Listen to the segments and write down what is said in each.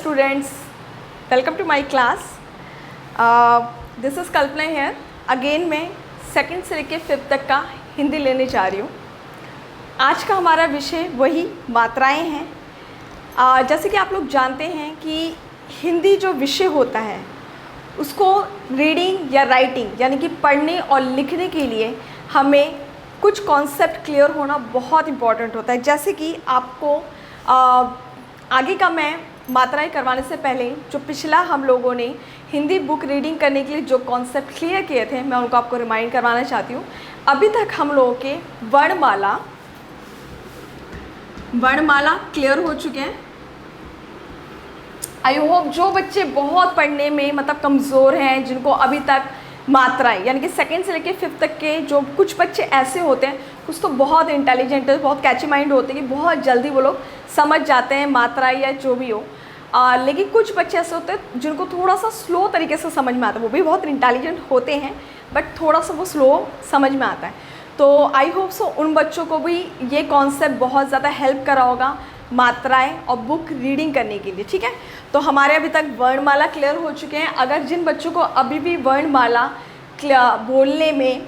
students, welcome to my class. This is Kalpana here. Again मैं second से लेकर 5th तक का हिंदी लेने जा रही हूँ. आज का हमारा विषय वही मात्राएं हैं. जैसे कि आप लोग जानते हैं कि हिंदी जो विषय होता है उसको रीडिंग या राइटिंग यानी कि पढ़ने और लिखने के लिए हमें कुछ कॉन्सेप्ट क्लियर होना बहुत इम्पॉर्टेंट होता है. जैसे कि आपको आगे का मैं मात्राएं करवाने से पहले जो पिछला हम लोगों ने हिंदी बुक रीडिंग करने के लिए जो कॉन्सेप्ट क्लियर किए थे मैं उनको आपको रिमाइंड करवाना चाहती हूँ. अभी तक हम लोगों के वर्णमाला क्लियर हो चुके हैं. आई होप जो बच्चे बहुत पढ़ने में मतलब कमज़ोर हैं, जिनको अभी तक मात्राएं यानी कि सेकंड से लेकर 5th तक के जो कुछ बच्चे ऐसे होते हैं, कुछ तो बहुत इंटेलिजेंट है, बहुत कैची माइंड होते हैं कि बहुत जल्दी वो लोग समझ जाते हैं मात्राएं या जो भी हो. लेकिन कुछ बच्चे ऐसे होते हैं जिनको थोड़ा सा स्लो तरीके से समझ में आता है. वो भी बहुत इंटेलिजेंट होते हैं बट थोड़ा सा वो स्लो समझ में आता है. तो आई होप सो उन बच्चों को भी ये कॉन्सेप्ट बहुत ज़्यादा हेल्प करा होगा मात्राएं और बुक रीडिंग करने के लिए. ठीक है, तो हमारे अभी तक वर्णमाला क्लियर हो चुके हैं. अगर जिन बच्चों को अभी भी वर्णमाला बोलने में,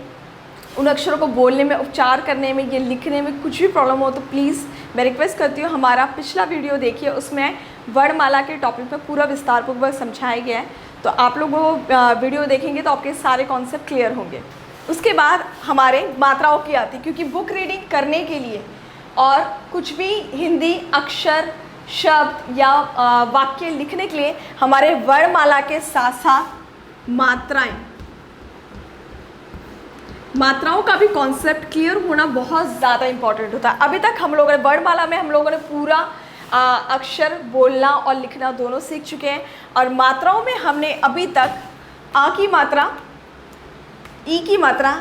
उन अक्षरों को बोलने में, उच्चार करने में, ये लिखने में कुछ भी प्रॉब्लम हो तो प्लीज़ मैं रिक्वेस्ट करती हूँ हमारा पिछला वीडियो देखिए. उसमें वर्णमाला के टॉपिक पर पूरा विस्तारपूर्वक समझाया गया है. तो आप लोग वो वीडियो देखेंगे तो आपके सारे कॉन्सेप्ट क्लियर होंगे. उसके बाद हमारे मात्राओं की आती, क्योंकि बुक रीडिंग करने के लिए और कुछ भी हिंदी अक्षर, शब्द या वाक्य लिखने के लिए हमारे वर्णमाला के साथ साथ मात्राओं का भी कॉन्सेप्ट क्लियर होना बहुत ज़्यादा इम्पॉर्टेंट होता है. अभी तक हम लोगों ने वर्णमाला में हम लोगों ने पूरा अक्षर बोलना और लिखना दोनों सीख चुके हैं. और मात्राओं में हमने अभी तक आ की मात्रा, ई की मात्रा,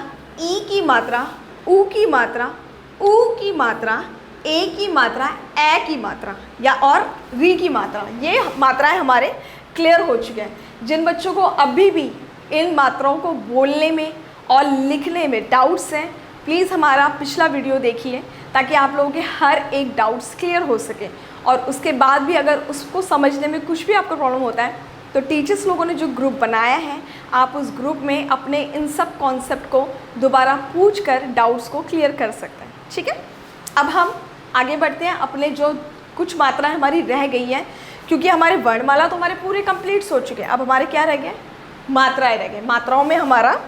ई की मात्रा, ऊ की मात्रा, ऊ की मात्रा, ए की मात्रा, ए की मात्रा या और री की मात्रा, ये मात्राएं हमारे क्लियर हो चुके हैं. जिन बच्चों को अभी भी इन मात्राओं को बोलने में और लिखने में डाउट्स हैं, प्लीज़ हमारा पिछला वीडियो देखिए ताकि आप लोगों के हर एक डाउट्स क्लियर हो सके. और उसके बाद भी अगर उसको समझने में कुछ भी आपको प्रॉब्लम होता है तो टीचर्स लोगों ने जो ग्रुप बनाया है, आप उस ग्रुप में अपने इन सब कॉन्सेप्ट को दोबारा पूछ कर डाउट्स को क्लियर कर सकते हैं. ठीक है, अब हम आगे बढ़ते हैं. अपने जो कुछ मात्राएं हमारी रह गई हैं, क्योंकि हमारे वर्णमाला तो हमारे पूरे कंप्लीट हो चुके हैं. अब हमारे क्या रह गए? मात्राएं रह गए. मात्राओं में हमारा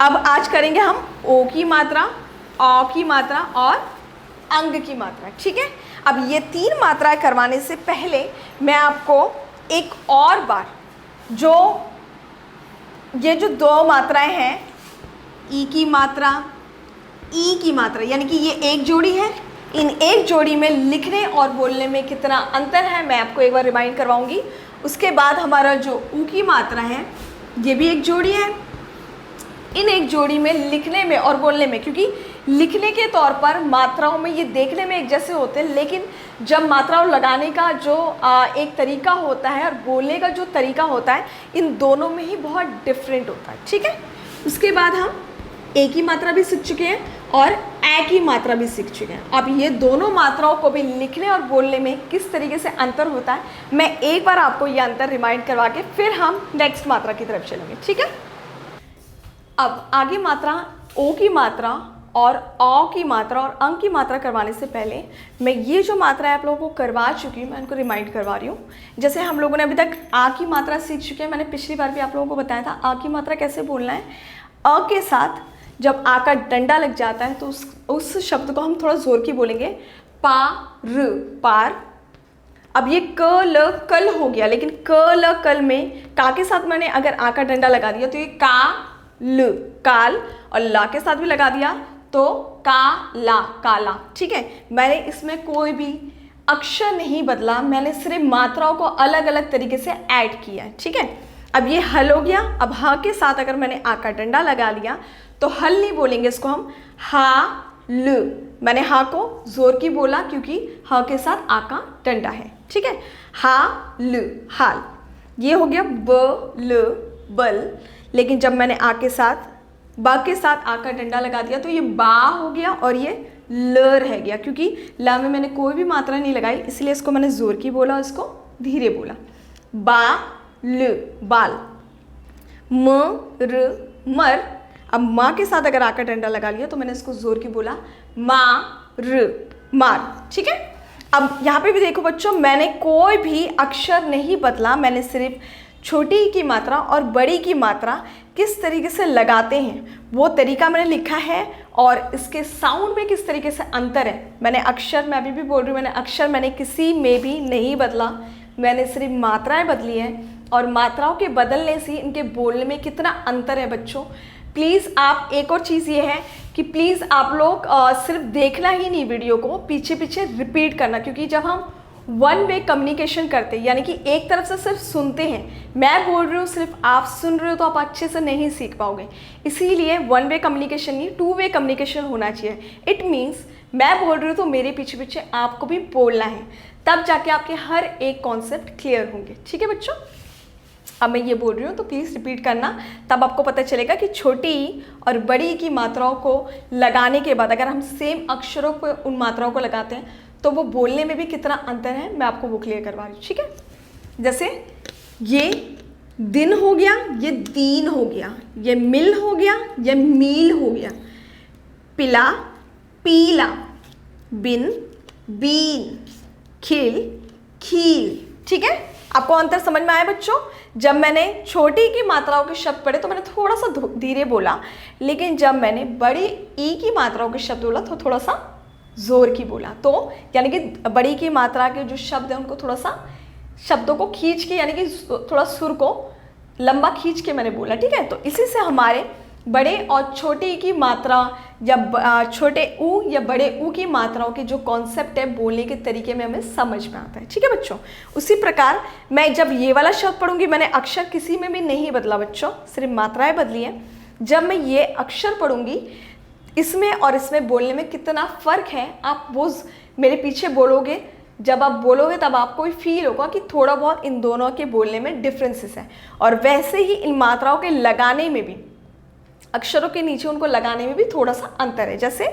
अब आज करेंगे हम ओ की मात्रा, औ की मात्रा और अंग की मात्रा. ठीक है, अब ये 3 मात्राएं करवाने से पहले मैं आपको एक और बार ये जो 2 मात्राएं हैं, ई की मात्रा, ई की मात्रा, यानी कि ये एक जोड़ी है. इन एक जोड़ी में लिखने और बोलने में कितना अंतर है मैं आपको एक बार रिमाइंड करवाऊंगी. उसके बाद हमारा जो ऊ की मात्रा है ये भी एक जोड़ी है. इन एक जोड़ी में लिखने में और बोलने में, क्योंकि लिखने के तौर पर मात्राओं में ये देखने में एक जैसे होते हैं, लेकिन जब मात्राओं लगाने का जो एक तरीका होता है और बोलने का जो तरीका होता है, इन दोनों में ही बहुत डिफरेंट होता है. ठीक है, उसके बाद हम ए की मात्रा भी सीख चुके हैं और ए की मात्रा भी सीख चुके हैं. अब ये दोनों मात्राओं को भी लिखने और बोलने में किस तरीके से अंतर होता है मैं एक बार आपको ये अंतर रिमाइंड करवा के फिर हम नेक्स्ट मात्रा की तरफ चलेंगे. ठीक है, अब आगे मात्रा ओ की मात्रा और औ की मात्रा और अंग की मात्रा करवाने से पहले मैं ये जो मात्रा आप लोगों को करवा चुकी हूँ मैं इनको रिमाइंड करवा रही हूँ. जैसे हम लोगों ने अभी तक आ की मात्रा सीख चुके हैं. मैंने पिछली बार भी आप लोगों को बताया था आ की मात्रा कैसे बोलना है. अ के साथ जब आ का डंडा लग जाता है तो उस शब्द को हम थोड़ा ज़ोर की बोलेंगे, पार. अब ये क ल कल हो गया, लेकिन क ल कल में का के साथ मैंने अगर आ का डंडा लगा दिया तो ये का ल काल, और ला के साथ भी लगा दिया तो काला काला. ठीक है, मैंने इसमें कोई भी अक्षर नहीं बदला, मैंने सिर्फ मात्राओं को अलग अलग तरीके से ऐड किया है. ठीक है, अब ये हल हो गया. अब ह के साथ अगर मैंने आ का डंडा लगा लिया तो हल नहीं बोलेंगे, इसको हम हा ल. मैंने हा को जोर की बोला क्योंकि ह के साथ आ का डंडा है. ठीक है, हा ल हाल. ये हो गया ब ल बल. लेकिन जब मैंने आ के साथ, बा के साथ आ का डंडा लगा दिया तो ये बा हो गया और ये ल रह गया, क्योंकि ल में मैंने कोई भी मात्रा नहीं लगाई, इसलिए इसको मैंने जोर की बोला, इसको धीरे बोला। बाल, बाल। म र मर। अब माँ के साथ अगर आकर डंडा लगा लिया तो मैंने इसको जोर की बोला, मार, मार। ठीक है। अब यहाँ पे भी देखो बच्चों, मैंने कोई भी अक्षर नहीं बदला, मैंने सिर्फ छोटी ई की मात्रा और बड़ी की मात्रा किस तरीके से लगाते हैं वो तरीका मैंने लिखा है, और इसके साउंड में किस तरीके से अंतर है। मैंने अक्षर, मैं अभी भी बोल रही हूँ, मैंने अक्षर मैंने किसी में भी नहीं बदला, मैंने सिर्फ मात्राएं बदली हैं, और मात्राओं के बदलने से इनके बोलने में कितना अंतर है बच्चों। प्लीज़ आप, एक और चीज़ ये है कि प्लीज़ आप लोग सिर्फ देखना ही नहीं वीडियो को, पीछे पीछे रिपीट करना, क्योंकि जब हम वन वे कम्युनिकेशन करते हैं, यानी कि एक तरफ से सिर्फ सुनते हैं, मैं बोल रही हूँ सिर्फ आप सुन रहे हो, तो आप अच्छे से नहीं सीख पाओगे। इसीलिए वन वे कम्युनिकेशन नहीं, टू वे कम्युनिकेशन होना चाहिए। इट मीन्स मैं बोल रही हूँ तो मेरे पीछे पीछे आपको भी बोलना है, तब जाके आपके हर एक कॉन्सेप्ट क्लियर होंगे। ठीक है बच्चों, अब मैं ये बोल रही हूँ तो प्लीज़ रिपीट करना, तब आपको पता चलेगा कि छोटी ई और बड़ी ई की मात्राओं को लगाने के बाद अगर हम सेम अक्षरों को उन मात्राओं को लगाते हैं तो वो बोलने में भी कितना अंतर है, मैं आपको वो क्लियर करवा रही हूँ। ठीक है। जैसे ये दिन हो गया, ये दीन हो गया, ये मिल हो गया, ये मील हो गया, पिला, पीला, बिन, बीन, खिल, खील। ठीक है, आपको अंतर समझ में आया बच्चों? जब मैंने छोटी की मात्राओं के शब्द पढ़े तो मैंने थोड़ा सा धीरे बोला, लेकिन जब मैंने बड़ी ई की मात्राओं के शब्द बोला तो थोड़ा सा जोर की बोला। तो यानी कि बड़ी की मात्रा के जो शब्द हैं उनको थोड़ा सा शब्दों को खींच के, यानी कि थोड़ा सुर को लंबा खींच के मैंने बोला। ठीक है, तो इसी से हमारे बड़े और छोटे ई की मात्रा या छोटे ऊ या बड़े ऊ की मात्राओं के जो कॉन्सेप्ट है बोलने के तरीके में हमें समझ में आता है। ठीक है बच्चों, उसी प्रकार मैं जब ये वाला शब्द पढ़ूंगी, मैंने अक्षर किसी में भी नहीं बदला बच्चों, सिर्फ मात्राएं बदली हैं। जब मैं ये अक्षर पढ़ूंगी, इसमें और इसमें बोलने में कितना फ़र्क है, आप वो मेरे पीछे बोलोगे, जब आप बोलोगे तब आपको भी फील होगा कि थोड़ा बहुत इन दोनों के बोलने में डिफरेंसेस हैं। और वैसे ही इन मात्राओं के लगाने में भी, अक्षरों के नीचे उनको लगाने में भी थोड़ा सा अंतर है। जैसे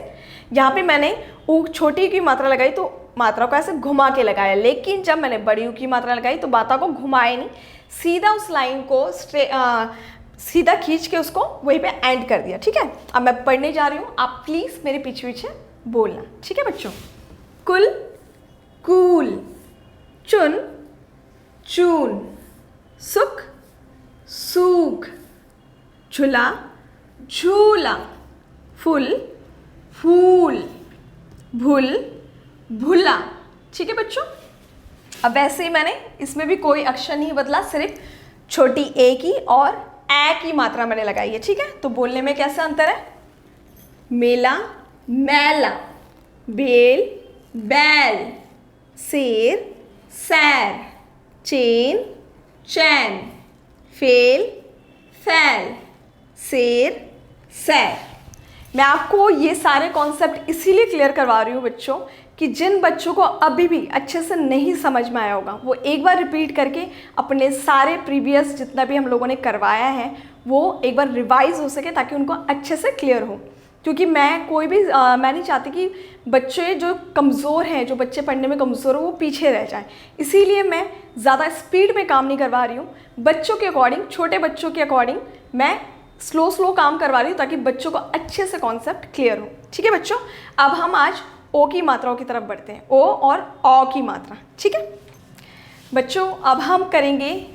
यहाँ पे मैंने ऊ छोटी की मात्रा लगाई तो मात्रा को ऐसे घुमा के लगाया, लेकिन जब मैंने बड़ी ऊ की मात्रा लगाई तो बाता को घुमाए नहीं, सीधा उस लाइन को सीधा खींच के उसको वहीं पे एंड कर दिया। ठीक है, अब मैं पढ़ने जा रही हूँ, आप प्लीज़ मेरे पीछे पीछे बोलना। ठीक है बच्चों, कुल, कूल, चुन, चून, सुख, सूख, झूला, झूला, फुल, फूल, भुल, भुला। ठीक है बच्चों, अब वैसे ही मैंने इसमें भी कोई अक्षर नहीं बदला, सिर्फ छोटी ए की और ए की मात्रा मैंने लगाई है। ठीक है, तो बोलने में कैसा अंतर है? मेला, मैला, बेल, बैल, शेर, सैर, चेन, चैन, फेल, फैल, शेर, सैर। मैं आपको ये सारे कॉन्सेप्ट इसीलिए क्लियर करवा रही हूँ बच्चों कि जिन बच्चों को अभी भी अच्छे से नहीं समझ में आया होगा वो एक बार रिपीट करके अपने सारे प्रीवियस जितना भी हम लोगों ने करवाया है वो एक बार रिवाइज हो सके, ताकि उनको अच्छे से क्लियर हो। क्योंकि मैं कोई भी मैं नहीं चाहती कि बच्चे जो कमज़ोर हैं, जो बच्चे पढ़ने में कमज़ोर हो, वो पीछे रह जाएं। इसीलिए मैं ज़्यादा स्पीड में काम नहीं करवा रही हूँ, बच्चों के अकॉर्डिंग, छोटे बच्चों के अकॉर्डिंग मैं स्लो काम करवा रही हूँ, ताकि बच्चों को अच्छे से कॉन्सेप्ट क्लियर हो। ठीक है बच्चों, अब हम आज ओ की मात्राओं की तरफ बढ़ते हैं, ओ और औ की मात्रा। ठीक है बच्चों, अब हम करेंगे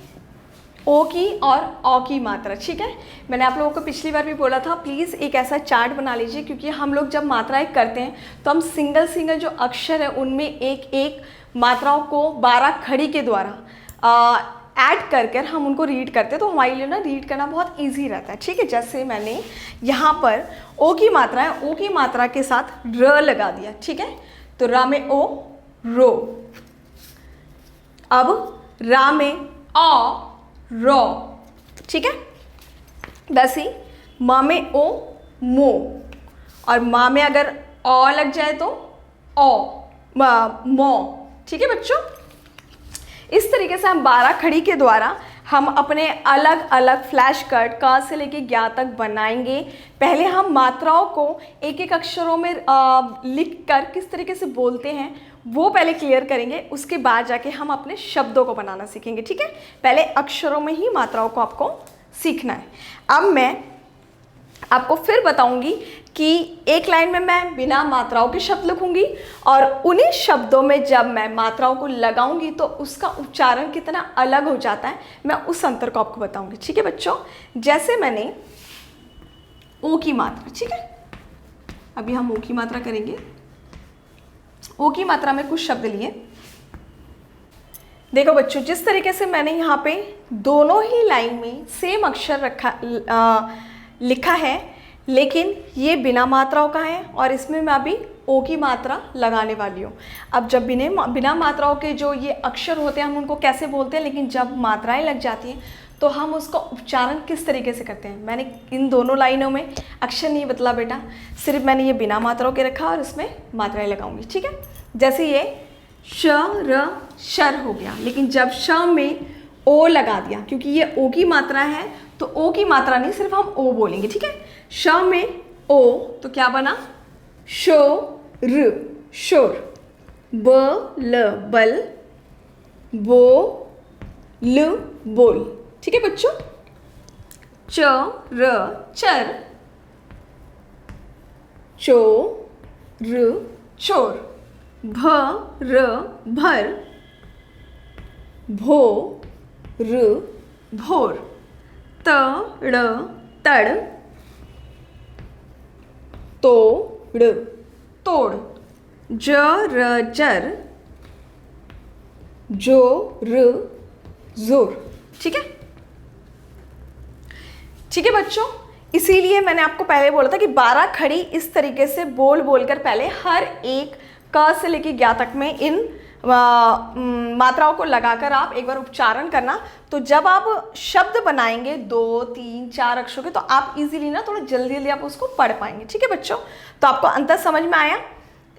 ओ की और औ की मात्रा। ठीक है, मैंने आप लोगों को पिछली बार भी बोला था, प्लीज़ एक ऐसा चार्ट बना लीजिए, क्योंकि हम लोग जब मात्राएं करते हैं तो हम सिंगल जो अक्षर है उनमें एक एक मात्राओं को 12 खड़ी के द्वारा ऐड कर हम उनको रीड करते हैं, तो हमारे लिए ना रीड करना बहुत इजी रहता है। ठीक है, जैसे मैंने यहाँ पर ओ की मात्रा है, ओ की मात्रा के साथ र लगा दिया। ठीक है, तो रा में ओ, रो। अब रा में औ, रो। ठीक है, वैसे ही माँ में ओ, मो, और माँ में अगर औ लग जाए तो औ, मो। ठीक है बच्चों, इस तरीके से हम 12 खड़ी के द्वारा हम अपने अलग अलग फ्लैश कार्ड क से लेके ज्ञ तक बनाएंगे। पहले हम मात्राओं को एक एक अक्षरों में लिख कर किस तरीके से बोलते हैं वो पहले क्लियर करेंगे, उसके बाद जाके हम अपने शब्दों को बनाना सीखेंगे। ठीक है, पहले अक्षरों में ही मात्राओं को आपको सीखना है। अब मैं आपको फिर बताऊंगी कि एक लाइन में मैं बिना मात्राओं के शब्द लिखूंगी और उन्हीं शब्दों में जब मैं मात्राओं को लगाऊंगी तो उसका उच्चारण कितना अलग हो जाता है, मैं उस अंतर को आपको बताऊंगी। ठीक है बच्चों, जैसे मैंने ओ की मात्रा, ठीक है, अभी हम ओ की मात्रा करेंगे। ओ की मात्रा में कुछ शब्द लिए। देखो बच्चों, जिस तरीके से मैंने यहाँ पे दोनों ही लाइन में सेम अक्षर लिखा है, लेकिन ये बिना मात्राओं का है और इसमें मैं अभी ओ की मात्रा लगाने वाली हूँ। अब जब बिना मात्राओं के जो ये अक्षर होते हैं हम उनको कैसे बोलते हैं, लेकिन जब मात्राएं लग जाती हैं तो हम उसका उच्चारण किस तरीके से करते हैं। मैंने इन दोनों लाइनों में अक्षर नहीं बदला बेटा, सिर्फ मैंने ये बिना मात्राओं के रखा और इसमें मात्राएं लगाऊंगी। ठीक है, जैसे ये श र शर हो गया, लेकिन जब श में ओ लगा दिया, क्योंकि ये ओ की मात्रा है तो ओ की मात्रा नहीं, सिर्फ हम ओ बोलेंगे। ठीक है, श में ओ तो क्या बना, शो र शोर, ब ल बल, बो ल बोल। ठीक है बच्चों, च र चर, चो र चोर, भ र भर, भो र भोर, त ड़ तड़, तो ड़ तोड़, ज र जर, जो र जोर। ठीक है, ठीक है बच्चों, इसीलिए मैंने आपको पहले बोला था कि 12 खड़ी इस तरीके से बोल बोलकर पहले हर एक क से लेके ज्ञ तक में इन मात्राओं को लगाकर आप एक बार उच्चारण करना। तो जब आप शब्द बनाएंगे 2, 3, 4 अक्षरों के, तो आप इजीली ना थोड़ा जल्दी जल्दी आप उसको पढ़ पाएंगे। ठीक है बच्चों, तो आपको अंतर समझ में आया।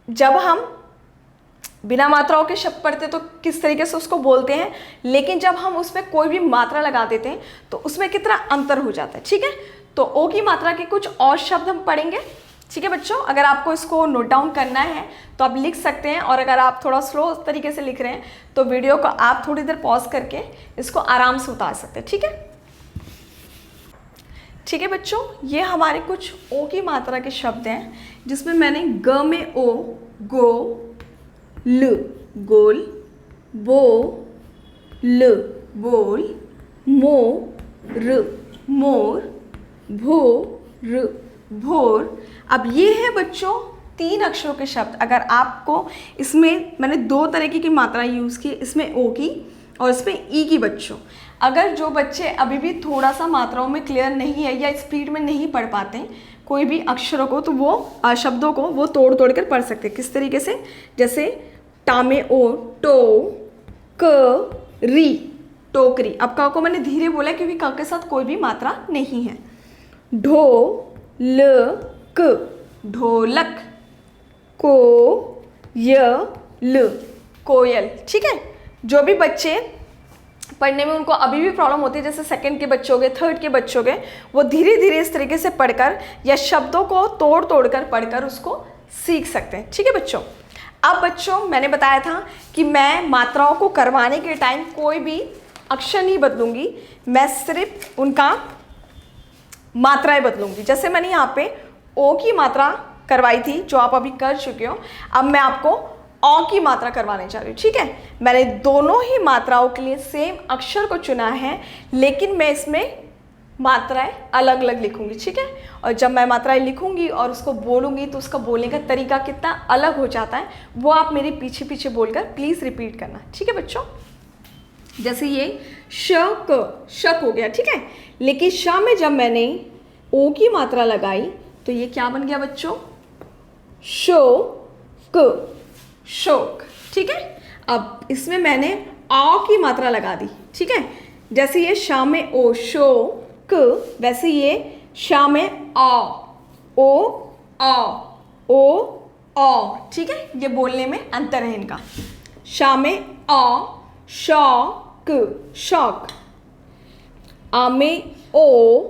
जब हम बिना मात्राओं के शब्द पढ़ते तो किस तरीके से उसको बोलते हैं, लेकिन जब हम उसमें कोई भी मात्रा लगा देते हैं तो उसमें कितना अंतर हो जाता है। ठीक है, तो ओ की मात्रा के कुछ और शब्द हम पढ़ेंगे। ठीक है बच्चों, अगर आपको इसको नोट डाउन करना है तो आप लिख सकते हैं, और अगर आप थोड़ा स्लो तरीके से लिख रहे हैं तो वीडियो को आप थोड़ी देर पॉज करके इसको आराम से उतार सकते हैं। ठीक है, ठीक है बच्चों, ये हमारे कुछ ओ की मात्रा के शब्द हैं, जिसमें मैंने ग में ओ, गो, ल गोल, बो ल बोल, मो र मोर, भो र भोर। अब ये है बच्चों 3 अक्षरों के शब्द। अगर आपको इसमें मैंने 2 तरीके की मात्राएं यूज़ की, इसमें ओ की और इसमें ई की। बच्चों अगर जो बच्चे अभी भी थोड़ा सा मात्राओं में क्लियर नहीं है या स्पीड में नहीं पढ़ पाते हैं कोई भी अक्षरों को, तो वो शब्दों को वो तोड़ तोड़ कर पढ़ सकते हैं। किस तरीके से, जैसे टा में ओ, टो, क री टोकरी। अब क को मैंने धीरे बोला क्योंकि क के साथ कोई भी मात्रा नहीं है। ढो ल क ढोलक, को य ल कोयल। ठीक है, जो भी बच्चे पढ़ने में उनको अभी भी प्रॉब्लम होती है, जैसे सेकंड के बच्चे हो गए, थर्ड के बच्चे हो गए, वो धीरे धीरे इस तरीके से पढ़कर या शब्दों को तोड़ तोड़ कर पढ़कर उसको सीख सकते हैं। ठीक है बच्चों, अब बच्चों मैंने बताया था कि मैं मात्राओं को करवाने के टाइम कोई भी अक्षर नहीं बदलूंगी, मैं सिर्फ उनका मात्राएं बदलूंगी। जैसे मैंने यहाँ पे ओ की मात्रा करवाई थी जो आप अभी कर चुके हो, अब मैं आपको औ की मात्रा करवाने जा रही हूँ। ठीक है, मैंने दोनों ही मात्राओं के लिए सेम अक्षर को चुना है, लेकिन मैं इसमें मात्राएं अलग अलग लिखूंगी। ठीक है, और जब मैं मात्राएं लिखूंगी और उसको बोलूंगी तो उसका बोलने का तरीका कितना अलग हो जाता है वो आप मेरे पीछे पीछे बोलकर प्लीज़ रिपीट करना। ठीक है बच्चों, जैसे ये शक हो गया। ठीक है, लेकिन श में जब मैंने ओ की मात्रा लगाई तो ये क्या बन गया बच्चों, शोक, शोक। ठीक है, अब इसमें मैंने औ की मात्रा लगा दी। ठीक है, जैसे ये शा में ओ, शो क, वैसे ये शा में ओ ओ। ठीक है, ये बोलने में अंतर है इनका। शा में औ, शौक, शौक। आ में ओ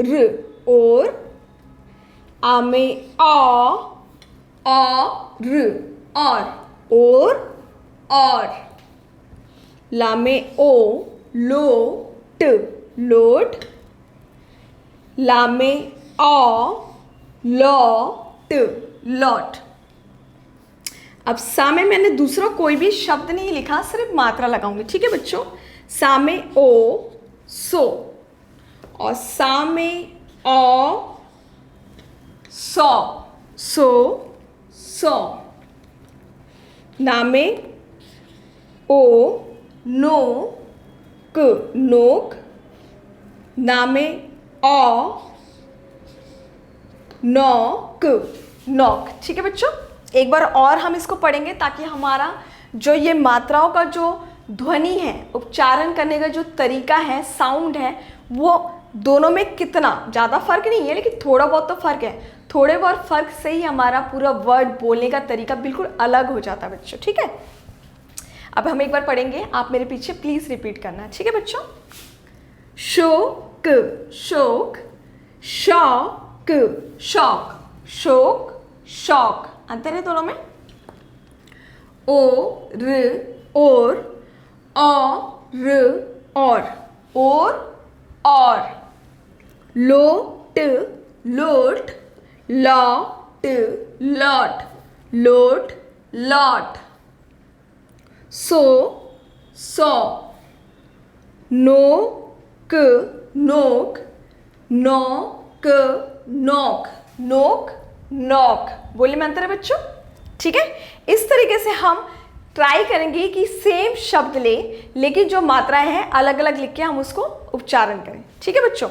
र और, आ में आ र और, ला में ओ ट लोट, ला में आ ट लॉट। अब सा में मैंने दूसरा कोई भी शब्द नहीं लिखा, सिर्फ मात्रा लगाऊंगी, ठीक है बच्चों। सा में ओ सो, और सा में औ सौ सौ, ना में ओ नोक, ना में औ नॉक। ठीक है बच्चों, एक बार और हम इसको पढ़ेंगे ताकि हमारा जो ये मात्राओं का जो ध्वनि है, उच्चारण करने का जो तरीका है, साउंड है, वो दोनों में कितना ज़्यादा फर्क नहीं है, लेकिन थोड़ा बहुत तो फर्क है। थोड़े बहुत फर्क से ही हमारा पूरा वर्ड बोलने का तरीका बिल्कुल अलग हो जाता है बच्चों, ठीक है। अब हम एक बार पढ़ेंगे, आप मेरे पीछे प्लीज़ रिपीट करना, ठीक है बच्चों। शोक शोक, शौक शौक, शोक शौक, अंतर है दोनों में। और, और, लोट लोट, लॉट लॉट, सो नोक नॉक। बोलिए में अंतर है बच्चों, ठीक है। इस तरीके से हम ट्राई करेंगे कि सेम शब्द लेकिन जो मात्राएं हैं अलग अलग लिख के हम उसको उच्चारण करें, ठीक है बच्चों।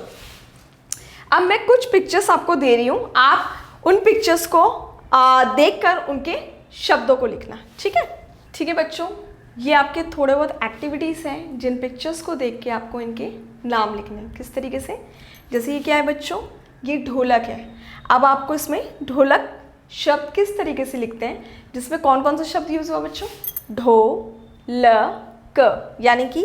अब मैं कुछ पिक्चर्स आपको दे रही हूं, आप उन पिक्चर्स को देखकर उनके शब्दों को लिखना, ठीक है। ठीक है बच्चों, ये आपके थोड़े बहुत एक्टिविटीज़ हैं जिन पिक्चर्स को देख के आपको इनके नाम लिखने हैं। किस तरीके से, जैसे ये क्या है बच्चों, ये ढोलक है। अब आपको इसमें ढोलक शब्द किस तरीके से लिखते हैं, जिसमें कौन कौन सा शब्द यूज़ हुआ बच्चों, ढोलक, यानी कि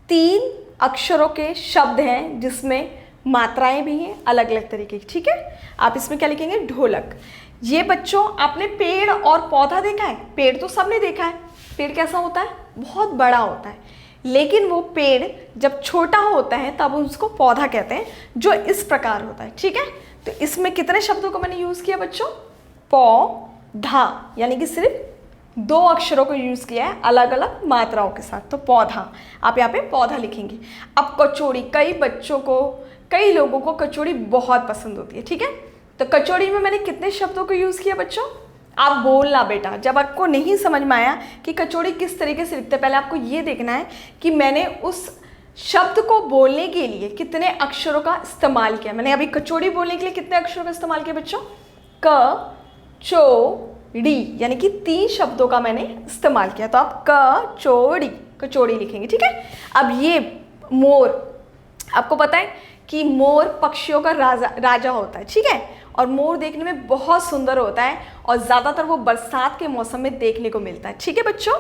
3 अक्षरों के शब्द हैं जिसमें मात्राएं भी हैं अलग अलग तरीके की, ठीक है। आप इसमें क्या लिखेंगे, ढोलक। ये बच्चों आपने पेड़ और पौधा देखा है, पेड़ तो सबने देखा है। पेड़ कैसा होता है, बहुत बड़ा होता है, लेकिन वो पेड़ जब छोटा होता है तब उसको पौधा कहते हैं, जो इस प्रकार होता है, ठीक है। तो इसमें कितने शब्दों को मैंने यूज़ किया बच्चों, पौधा, यानी कि सिर्फ 2 अक्षरों को यूज़ किया है अलग अलग मात्राओं के साथ, तो पौधा। आप यहाँ पे पौधा लिखेंगे। अब कचौड़ी, कई लोगों को कचौड़ी बहुत पसंद होती है, ठीक है। तो कचौड़ी में मैंने कितने शब्दों को यूज़ किया बच्चों, आप बोलना बेटा। जब आपको नहीं समझ में आया कि कचौड़ी किस तरीके से लिखते हैं, पहले आपको ये देखना है कि मैंने उस शब्द को बोलने के लिए कितने अक्षरों का इस्तेमाल किया। मैंने अभी कचौड़ी बोलने के लिए कितने अक्षरों का इस्तेमाल किया बच्चों, कचौड़ी, यानी कि 3 शब्दों का मैंने इस्तेमाल किया। तो आप कचौड़ी लिखेंगे, ठीक है। अब ये मोर, आपको पता है कि मोर पक्षियों का राजा होता है, ठीक है। और मोर देखने में बहुत सुंदर होता है और ज़्यादातर वो बरसात के मौसम में देखने को मिलता है, ठीक है बच्चों।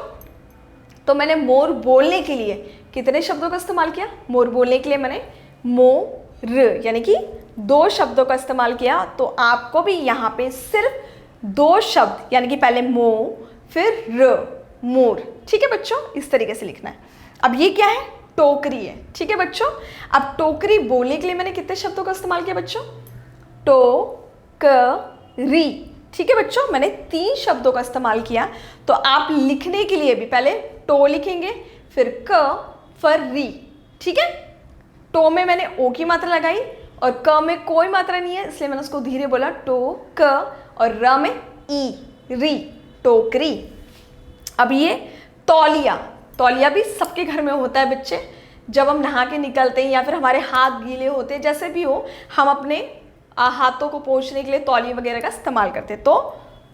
तो मैंने मोर बोलने के लिए कितने शब्दों का इस्तेमाल किया, मोर बोलने के लिए मैंने मोर, यानी कि 2 शब्दों का इस्तेमाल किया। तो आपको भी यहाँ पे सिर्फ 2 शब्द, यानी कि पहले फिर मोर, ठीक है बच्चों, इस तरीके से लिखना है। अब ये क्या है, टोकरी है, ठीक है बच्चों। अब टोकरी बोलने के लिए मैंने कितने शब्दों का इस्तेमाल किया बच्चों, टोकरी, ठीक है बच्चों। मैंने 3 शब्दों का इस्तेमाल किया। तो आप लिखने के लिए भी पहले टो लिखेंगे, फिर फिर री, ठीक है। टो में मैंने ओ की मात्रा लगाई और क में कोई मात्रा नहीं है, इसलिए मैंने उसको धीरे बोला, टो क, और र में ई, री, टोकरी। अब ये तौलिया भी सबके घर में होता है बच्चे। जब हम नहा के निकलते हैं या फिर हमारे हाथ गीले होते हैं, जैसे भी हो, हम अपने हाथों को पोंछने के लिए तौलिया वगैरह का इस्तेमाल करते हैं। तो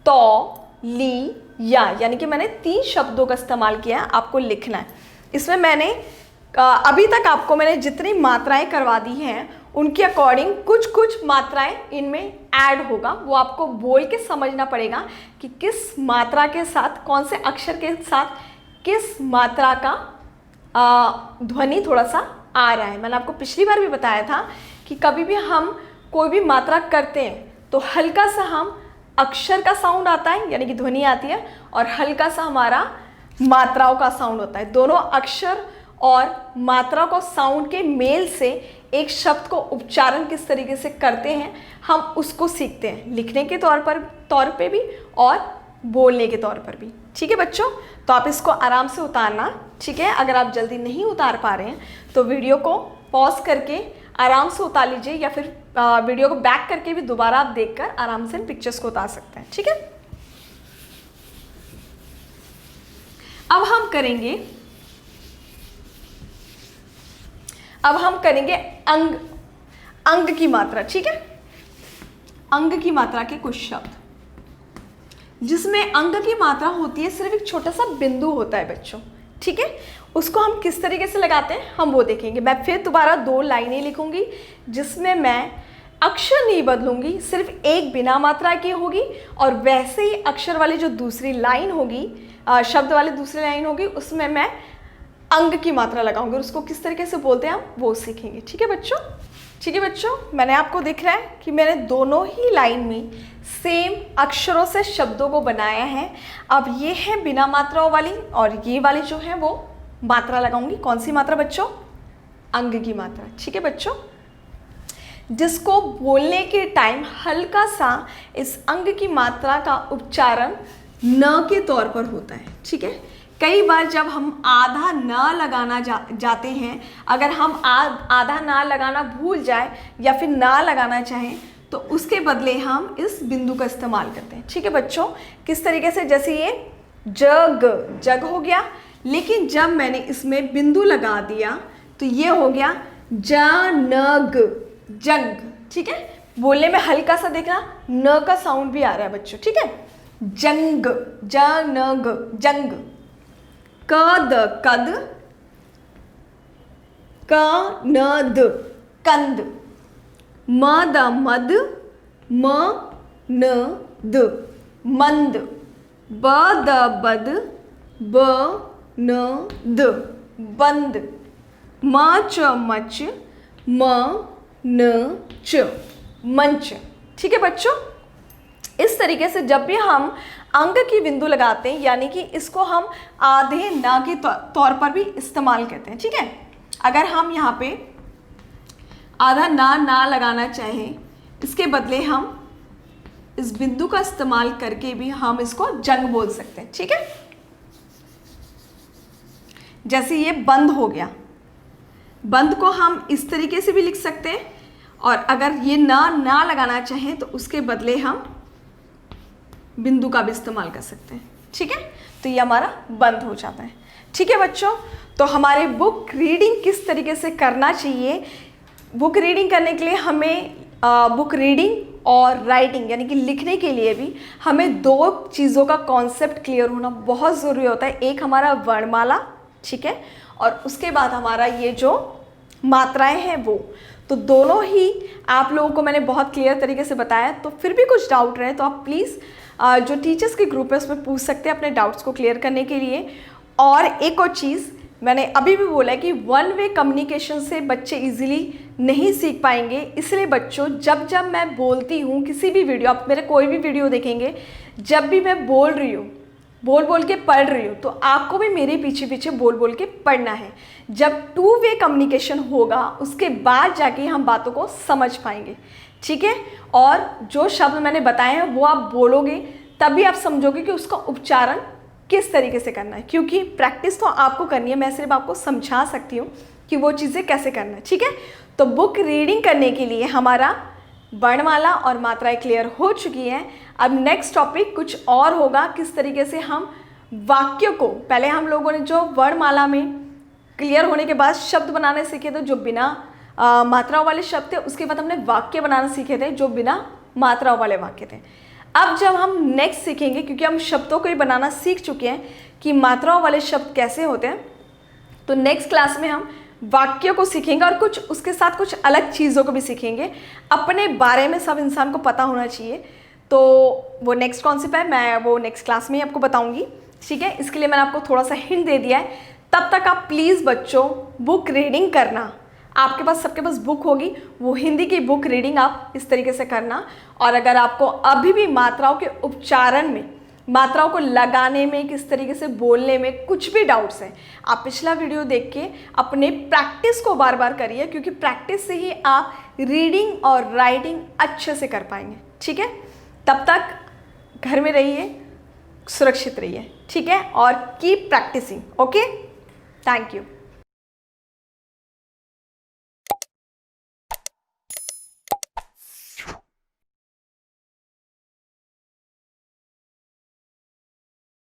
तौलिया, यानी कि मैंने 3 शब्दों का इस्तेमाल किया, आपको लिखना है। इसमें मैंने अभी तक आपको मैंने जितनी मात्राएं करवा दी हैं उनके अकॉर्डिंग कुछ मात्राएं इनमें ऐड होगा, वो आपको बोल के समझना पड़ेगा कि किस मात्रा के साथ, कौन से अक्षर के साथ किस मात्रा का ध्वनि थोड़ा सा आ रहा है। मैंने आपको पिछली बार भी बताया था कि कभी भी हम कोई भी मात्रा करते हैं तो हल्का सा हम अक्षर का साउंड आता है यानी कि ध्वनि आती है, और हल्का सा हमारा मात्राओं का साउंड होता है। दोनों अक्षर और मात्रा को साउंड के मेल से एक शब्द को उच्चारण किस तरीके से करते हैं हम उसको सीखते हैं, लिखने के तौर पे भी और बोलने के तौर पर भी। ठीक है बच्चों, तो आप इसको आराम से उतारना। ठीक है, अगर आप जल्दी नहीं उतार पा रहे हैं तो वीडियो को पॉज करके आराम से उतार लीजिए, या फिर वीडियो को बैक करके भी दोबारा आप देखकर आराम से इन पिक्चर्स को उतार सकते हैं। ठीक है, अब हम करेंगे अंग की मात्रा। ठीक है, अंग की मात्रा के कुछ शब्द जिसमें अंग की मात्रा होती है, सिर्फ एक छोटा सा बिंदु होता है बच्चों। ठीक है, उसको हम किस तरीके से लगाते हैं हम वो देखेंगे। मैं फिर दोबारा 2 लाइनें लिखूंगी जिसमें मैं अक्षर नहीं बदलूंगी, सिर्फ एक बिना मात्रा की होगी, और वैसे ही अक्षर वाली जो दूसरी लाइन होगी, शब्द वाली दूसरी लाइन होगी, उसमें मैं अंग की मात्रा लगाऊंगी और उसको किस तरीके से बोलते हैं हम वो सीखेंगे। ठीक है बच्चों, ठीक है बच्चों, मैंने आपको दिख रहा है कि मैंने दोनों ही लाइन में सेम अक्षरों से शब्दों को बनाया है। अब ये है बिना मात्राओं वाली, और ये वाली जो है वो मात्रा लगाऊंगी। कौन सी मात्रा बच्चों? अंग की मात्रा। ठीक है बच्चों, जिसको बोलने के टाइम हल्का सा इस अंग की मात्रा का उच्चारण न के तौर पर होता है। ठीक है, कई बार जब हम आधा न लगाना जाते हैं, अगर हम आधा ना लगाना भूल जाए या फिर ना लगाना चाहें तो उसके बदले हम इस बिंदु का इस्तेमाल करते हैं। ठीक है बच्चों, किस तरीके से? जैसे ये जग हो गया, लेकिन जब मैंने इसमें बिंदु लगा दिया तो ये हो गया जनग, जंग। ठीक है, बोलने में हल्का सा देखना न का साउंड भी आ रहा है बच्चों। ठीक है, जंग, जनग, जंग। कद, कद, कनद, कंद। मद, मद, मनद, मंद। बद, बद, बनद, बंद। मच, मच, मनच, मंच। ठीक है बच्चों, इस तरीके से जब भी हम अंग की बिंदु लगाते हैं, यानी कि इसको हम आधे ना के तौर पर भी इस्तेमाल करते हैं। ठीक है, अगर हम यहाँ पे आधा ना लगाना चाहें, इसके बदले हम इस बिंदु का इस्तेमाल करके भी हम इसको जंग बोल सकते हैं। ठीक है, जैसे ये बंद हो गया, बंद को हम इस तरीके से भी लिख सकते हैं, और अगर ये ना लगाना चाहें तो उसके बदले हम बिंदु का भी इस्तेमाल कर सकते हैं। ठीक है, तो ये हमारा बंद हो जाता है। ठीक है बच्चों, तो हमारे बुक रीडिंग किस तरीके से करना चाहिए, बुक रीडिंग करने के लिए हमें बुक रीडिंग और राइटिंग यानी कि लिखने के लिए भी हमें 2 चीज़ों का कॉन्सेप्ट क्लियर होना बहुत ज़रूरी होता है। एक हमारा वर्णमाला, ठीक है, और उसके बाद हमारा ये जो मात्राएं हैं वो, तो दोनों ही आप लोगों को मैंने बहुत क्लियर तरीके से बताया। तो फिर भी कुछ डाउट रहे तो आप प्लीज़ जो टीचर्स के ग्रुप है उसमें पूछ सकते हैं अपने डाउट्स को क्लियर करने के लिए। और एक और चीज़ मैंने अभी भी बोला है कि 1 वे कम्युनिकेशन से बच्चे इजीली नहीं सीख पाएंगे, इसलिए बच्चों जब मैं बोलती हूँ किसी भी वीडियो, आप मेरे कोई भी वीडियो देखेंगे, जब भी मैं बोल रही हूँ, बोल के पढ़ रही हूँ, तो आपको भी मेरे पीछे बोल के पढ़ना है। जब 2 वे कम्युनिकेशन होगा उसके बाद जाके हम बातों को समझ पाएंगे। ठीक है, और जो शब्द मैंने बताए हैं वो आप बोलोगे तभी आप समझोगे कि उसका उच्चारण किस तरीके से करना है, क्योंकि प्रैक्टिस तो आपको करनी है, मैं सिर्फ आपको समझा सकती हूँ कि वो चीज़ें कैसे करना है। ठीक है, तो बुक रीडिंग करने के लिए हमारा वर्णमाला और मात्राएं क्लियर हो चुकी हैं। अब नेक्स्ट टॉपिक कुछ और होगा, किस तरीके से हम वाक्य को, पहले हम लोगों ने जो वर्णमाला में क्लियर होने के बाद शब्द बनाने सीखे थे जो बिना मात्राओं वाले शब्द थे, उसके बाद हमने वाक्य बनाना सीखे थे जो बिना मात्राओं वाले वाक्य थे। अब जब हम नेक्स्ट सीखेंगे, क्योंकि हम शब्दों को ही बनाना सीख चुके हैं कि मात्राओं वाले शब्द कैसे होते हैं, तो नेक्स्ट क्लास में हम वाक्य को सीखेंगे और कुछ उसके साथ कुछ अलग चीज़ों को भी सीखेंगे। अपने बारे में सब इंसान को पता होना चाहिए, तो वो नेक्स्ट कॉन्सेप्ट है, मैं वो नेक्स्ट क्लास में ही आपको बताऊंगी। ठीक है, इसके लिए मैंने आपको थोड़ा सा हिंट दे दिया है। तब तक आप प्लीज़ बच्चों बुक रीडिंग करना, आपके पास सबके पास बुक होगी, वो हिंदी की बुक रीडिंग आप इस तरीके से करना। और अगर आपको अभी भी मात्राओं के उच्चारण में, मात्राओं को लगाने में, किस तरीके से बोलने में कुछ भी डाउट्स हैं, आप पिछला वीडियो देख के अपने प्रैक्टिस को बार बार करिए, क्योंकि प्रैक्टिस से ही आप रीडिंग और राइटिंग अच्छे से कर पाएंगे। ठीक है, तब तक घर में रहिए, सुरक्षित रहिए, ठीक है, और keep practicing. Okay, thank you.